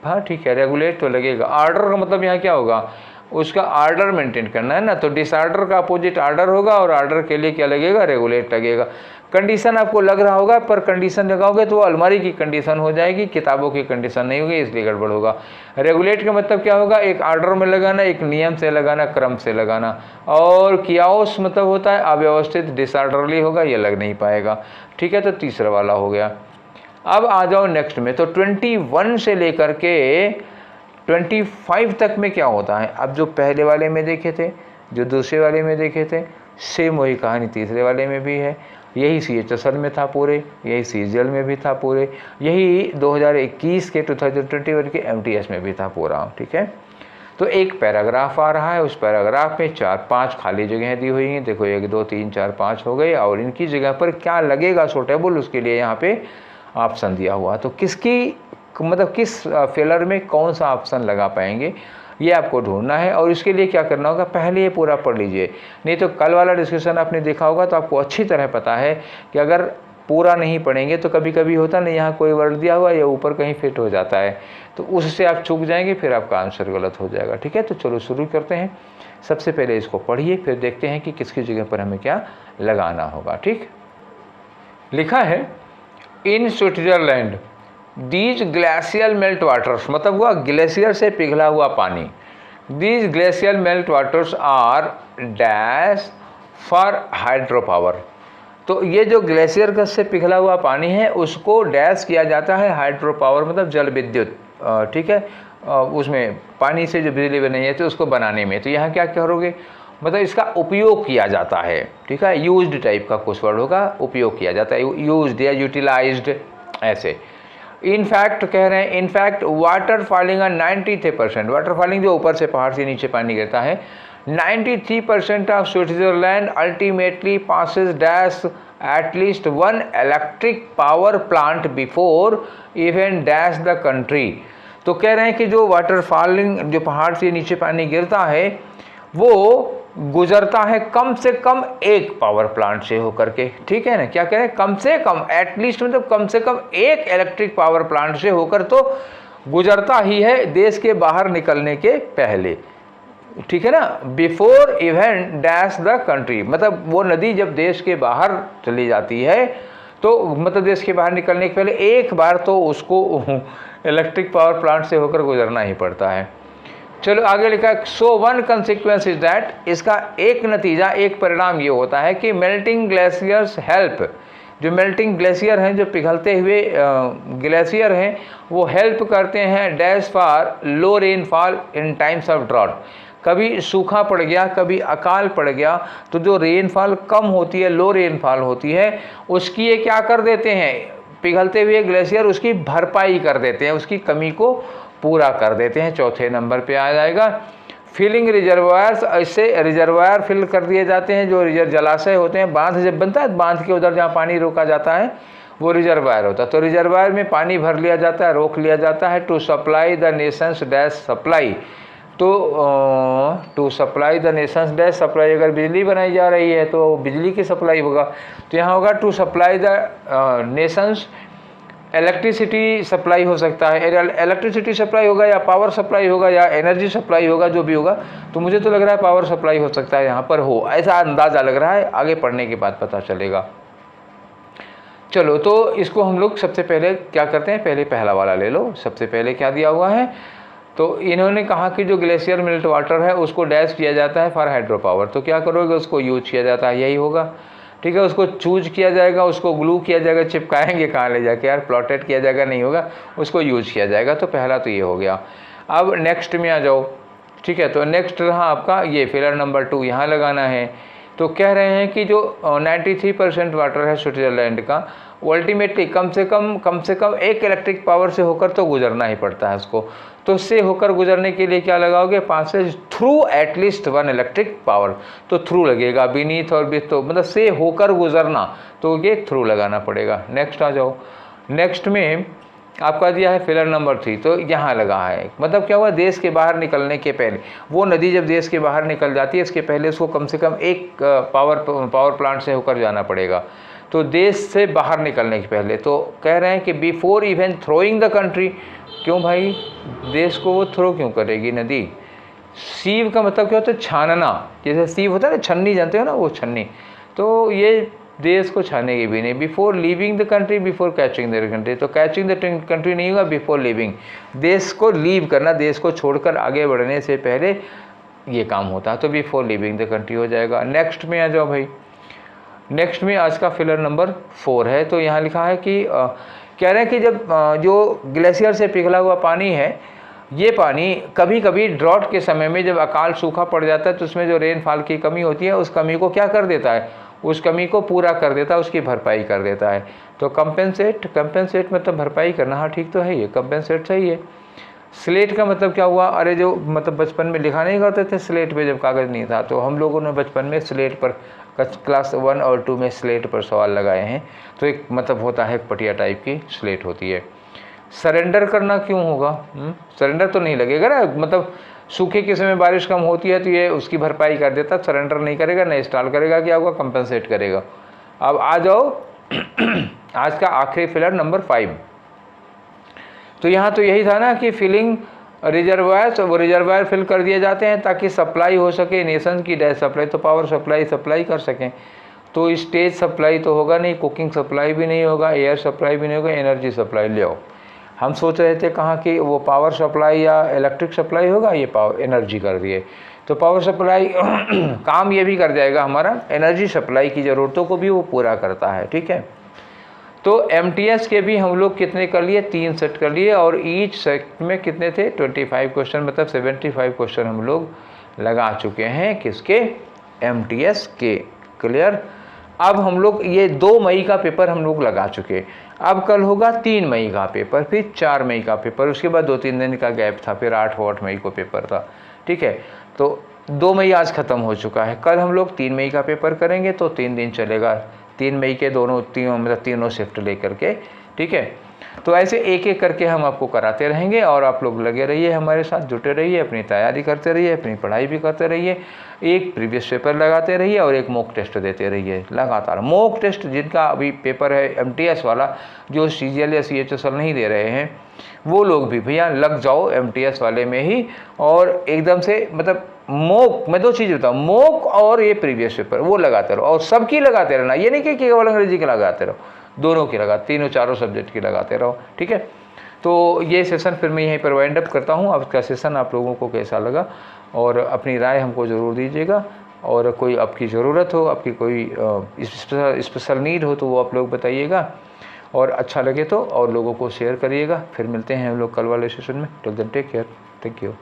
हाँ ठीक है, रेगुलेट तो लगेगा। ऑर्डर का मतलब यहाँ क्या होगा, उसका ऑर्डर मेंटेन करना है ना, तो डिसऑर्डर का अपोजिट ऑर्डर होगा, और ऑर्डर के लिए क्या लगेगा, रेगुलेट लगेगा। कंडीशन आपको लग रहा होगा, पर कंडीशन लगाओगे तो वो अलमारी की कंडीशन हो जाएगी, किताबों की कंडीशन नहीं होगी, इसलिए गड़बड़ होगा। रेगुलेट का मतलब क्या होगा, एक ऑर्डर में लगाना, एक नियम से लगाना, क्रम से लगाना। और कियाओस मतलब होता है अव्यवस्थित, डिसऑर्डरली होगा, ये लग नहीं पाएगा, ठीक है। तो तीसरा वाला हो गया। अब आ जाओ नेक्स्ट में। तो 21 से लेकर के 25 तक में क्या होता है, अब जो पहले वाले में देखे थे, जो दूसरे वाले में देखे थे, सेम वही कहानी तीसरे वाले में भी है। यही CHSL में था पूरे, यही CGL में भी था पूरे, यही 2021 के 2021 के MTS में भी था पूरा, ठीक है। तो एक पैराग्राफ आ रहा है, उस पैराग्राफ में 4-5 खाली जगह दी हुई हैं। देखो 1 2 3 4 5 हो गए, और इनकी जगह पर क्या लगेगा सूटेबल, उसके लिए यहाँ पे ऑप्शन दिया हुआ, तो किसकी मतलब किस फेलर में कौन सा ऑप्शन लगा पाएंगे ये आपको ढूंढना है। और इसके लिए क्या करना होगा, पहले ये पूरा पढ़ लीजिए, नहीं तो कल वाला डिस्कशन आपने देखा होगा तो आपको अच्छी तरह पता है कि अगर पूरा नहीं पढ़ेंगे तो कभी कभी होता नहीं, यहाँ कोई वर्ड दिया हुआ या ऊपर कहीं फिट हो जाता है तो उससे आप चूक जाएंगे, फिर आपका आंसर गलत हो जाएगा। ठीक है, तो चलो शुरू करते हैं। सबसे पहले इसको पढ़िए, फिर देखते हैं कि किसकी जगह पर हमें क्या लगाना होगा। ठीक, लिखा है in Switzerland these glacial melt waters, मतलब हुआ ग्लेशियर से पिघला हुआ पानी। These glacial melt waters are dash for hydro power, तो ये जो ग्लेशियर का से पिघला हुआ पानी है उसको डैश किया जाता है हाइड्रो पावर, मतलब जल विद्युत। ठीक है, उसमें पानी से जो बिजली बनी है तो उसको बनाने में, तो यहाँ क्या करोगे, मतलब इसका उपयोग किया जाता है। ठीक है, यूज्ड टाइप का कुछ वर्ड होगा, उपयोग किया जाता है, यूज्ड या यूटिलाइज्ड ऐसे। इनफैक्ट कह रहे हैं, in fact water falling 93%, water falling जो ऊपर से पहाड़ से नीचे पानी गिरता है, 93% of Switzerland ultimately passes dash at least one electric power plant before even dash the country. तो कह रहे हैं कि जो वाटर फॉलिंग, जो पहाड़ से नीचे पानी गिरता है वो गुजरता है कम से कम एक पावर प्लांट से होकर के। ठीक है ना, क्या कह रहे हैं, कम से कम, एटलीस्ट मतलब कम से कम एक इलेक्ट्रिक पावर प्लांट से होकर तो गुजरता ही है देश के बाहर निकलने के पहले। ठीक है ना, before even dash the country, मतलब वो नदी जब देश के बाहर चली जाती है तो मतलब देश के बाहर निकलने के पहले एक बार तो उसको इलेक्ट्रिक पावर प्लांट से होकर गुजरना ही पड़ता है। चलो आगे लिखा, so one consequence is that, इसका एक नतीजा, एक परिणाम ये होता है कि मेल्टिंग ग्लेशियर्स हेल्प, जो मेल्टिंग ग्लेशियर हैं, जो पिघलते हुए ग्लेशियर हैं, वो हेल्प करते हैं dash for low rainfall in times of drought. कभी सूखा पड़ गया, कभी अकाल पड़ गया, तो जो रेनफॉल कम होती है, लो रेनफॉल होती है, उसकी ये क्या कर देते हैं, पिघलते हुए ग्लेशियर उसकी भरपाई कर देते हैं, उसकी कमी को पूरा कर देते हैं। चौथे नंबर पे आ जाएगा फिलिंग रिजर्वायर्स, ऐसे रिजर्वायर फिल कर दिए जाते हैं, जो जलाशय होते हैं, बांध जब बनता है, बांध के उधर जहाँ पानी रोका जाता है वो रिजर्वायर होता है, तो रिजर्वायर में पानी भर लिया जाता है, रोक लिया जाता है, to supply the nations dash supply, तो to supply the nations dash supply, अगर बिजली बनाई जा रही है तो बिजली की सप्लाई होगा, तो यहाँ होगा to supply the nations, electricity supply हो सकता है, इलेक्ट्रिसिटी सप्लाई होगा या पावर सप्लाई होगा या एनर्जी सप्लाई होगा, जो भी होगा, तो मुझे तो लग रहा है पावर सप्लाई हो सकता है यहाँ पर हो, ऐसा अंदाज़ा लग रहा है, आगे पढ़ने के बाद पता चलेगा। चलो तो इसको हम लोग सबसे पहले क्या करते हैं, पहले पहला वाला ले लो। सबसे पहले क्या दिया हुआ है, तो इन्होंने कहा कि जो ग्लेशियर मेल्ट वाटर है उसको डैश किया जाता है फॉर हाइड्रो पावर, तो क्या करोगे, उसको यूज किया जाता है, यही होगा। ठीक है, उसको चूज किया जाएगा, उसको ग्लू किया जाएगा, चिपकाएंगे कहाँ ले जाके यार, प्लॉटेड किया जाएगा नहीं होगा, उसको यूज किया जाएगा। तो पहला तो ये हो गया। अब नेक्स्ट में आ जाओ। ठीक है, तो नेक्स्ट रहा आपका ये फेलर नंबर 2, यहाँ लगाना है। तो कह रहे हैं कि जो 93% वाटर है स्विट्जरलैंड का, वो अल्टीमेटली कम से कम एक इलेक्ट्रिक पावर से होकर तो गुजरना ही पड़ता है उसको, तो उससे होकर गुजरने के लिए क्या लगाओगे, Passage through at least one electric power, तो थ्रू लगेगा, बीनीथ और विथ, तो मतलब से होकर गुजरना, तो ये थ्रू लगाना पड़ेगा। नेक्स्ट आ जाओ। नेक्स्ट में आपका दिया है फिलर नंबर 3, तो यहाँ लगा है, मतलब क्या हुआ, देश के बाहर निकलने के पहले, वो नदी जब देश के बाहर निकल जाती है इसके पहले उसको कम से कम एक पावर प्लांट से होकर जाना पड़ेगा, तो देश से बाहर निकलने के पहले। तो कह रहे हैं कि before even throwing the country, क्यों भाई, देश को वो थ्रो क्यों करेगी नदी। सीव का मतलब क्या होता है, छानना, जैसे सीव होता है ना, छन्नी जानते हो ना, वो छन्नी, तो ये देश को छानेगी भी नहीं। Before leaving the country, before catching the country, तो कैचिंग द कंट्री नहीं होगा, बिफोर लीविंग, देश को लीव करना, देश को छोड़कर आगे बढ़ने से पहले ये काम होता है, तो बिफोर लीविंग द कंट्री हो जाएगा। नेक्स्ट में आ जाओ भाई। नेक्स्ट में आज का फिलर नंबर 4 है, तो यहाँ लिखा है कि कह रहे हैं कि जब जो ग्लेशियर से पिघला हुआ पानी है, ये पानी कभी कभी ड्रॉट के समय में जब अकाल सूखा पड़ जाता है तो उसमें जो रेनफॉल की कमी होती है, उस कमी को क्या कर देता है, उस कमी को पूरा कर देता है, उसकी भरपाई कर देता है। तो कंपेंसेट मतलब भरपाई करना, हाँ ठीक तो है, ये कंपेंसेट सही है। स्लेट का मतलब क्या हुआ, अरे जो मतलब बचपन में लिखा नहीं करते थे स्लेट पे, जब कागज़ नहीं था, तो हम लोगों ने बचपन में स्लेट पर क्लास 1 और 2 में स्लेट पर सवाल लगाए हैं, तो एक मतलब होता है एक पटिया टाइप की स्लेट होती है। सरेंडर करना क्यों होगा? सरेंडर तो नहीं लगेगा ना, मतलब सूखे के समय बारिश कम होती है तो ये उसकी भरपाई कर देता, सरेंडर नहीं करेगा, नहीं इंस्टॉल करेगा, क्या होगा, कंपनसेट करेगा। अब आ जाओ आज का आखिरी फिलर नंबर 5। तो यहाँ तो यही था ना कि फिलिंग रिजर्वायर, वो रिजर्वायर फिल कर दिए जाते हैं ताकि सप्लाई हो सके, नेशन की डैश सप्लाई, तो पावर सप्लाई कर सकें। तो स्टेज सप्लाई तो होगा नहीं, कुकिंग सप्लाई भी नहीं होगा, एयर सप्लाई भी नहीं होगा, एनर्जी सप्लाई ले आओ। हम सोच रहे थे कहाँ कि वो पावर सप्लाई या इलेक्ट्रिक सप्लाई होगा, ये पावर एनर्जी कर दिए। तो पावर सप्लाई काम ये भी कर जाएगा हमारा, एनर्जी सप्लाई की ज़रूरतों को भी वो पूरा करता है, ठीक है। तो MTS के भी हम लोग कितने कर लिए, 3 सेट कर लिए, और ईच सेट में कितने थे, 25 क्वेश्चन, मतलब 75 क्वेश्चन हम लोग लगा चुके हैं किसके, MTS के। क्लियर। अब हम लोग ये 2 मई का पेपर हम लोग लगा चुके, अब कल होगा 3 मई का पेपर, फिर 4 मई का पेपर, उसके बाद 2-3 दिन का गैप था, फिर 8 मई को पेपर था, ठीक है। तो 2 मई आज ख़त्म हो चुका है, कल हम लोग 3 मई का पेपर करेंगे, तो 3 दिन चलेगा, 3 मई के तीनों शिफ्ट लेकर के, ठीक है। तो ऐसे एक एक करके हम आपको कराते रहेंगे, और आप लोग लगे रहिए, हमारे साथ जुटे रहिए, अपनी तैयारी करते रहिए, अपनी पढ़ाई भी करते रहिए, एक प्रीवियस पेपर लगाते रहिए और एक मॉक टेस्ट देते रहिए लगातार। मॉक टेस्ट जिनका अभी पेपर है MTS वाला, जो CGL या CHSL नहीं दे रहे हैं, वो लोग भी भैया लग जाओ MTS वाले में ही, और एकदम से मतलब मॉक, मैं 2 चीज़ बताऊँ, मॉक और ये प्रीवियस पेपर वो लगाते रहो, और सबकी लगाते रहना, ये नहीं कि केवल अंग्रेजी के लगाते रहो, दोनों की लगा, 3-4 सब्जेक्ट की लगाते रहो, ठीक है। तो ये सेशन फिर मैं यहीं पर वाइंड अप करता हूँ। अब का सेशन आप लोगों को कैसा लगा, और अपनी राय हमको ज़रूर दीजिएगा, और कोई आपकी ज़रूरत हो, आपकी कोई स्पेशल नीड हो तो वो आप लोग बताइएगा, और अच्छा लगे तो और लोगों को शेयर करिएगा। फिर मिलते हैं हम लोग कल वाले सेशन में। Till then take care, thank you.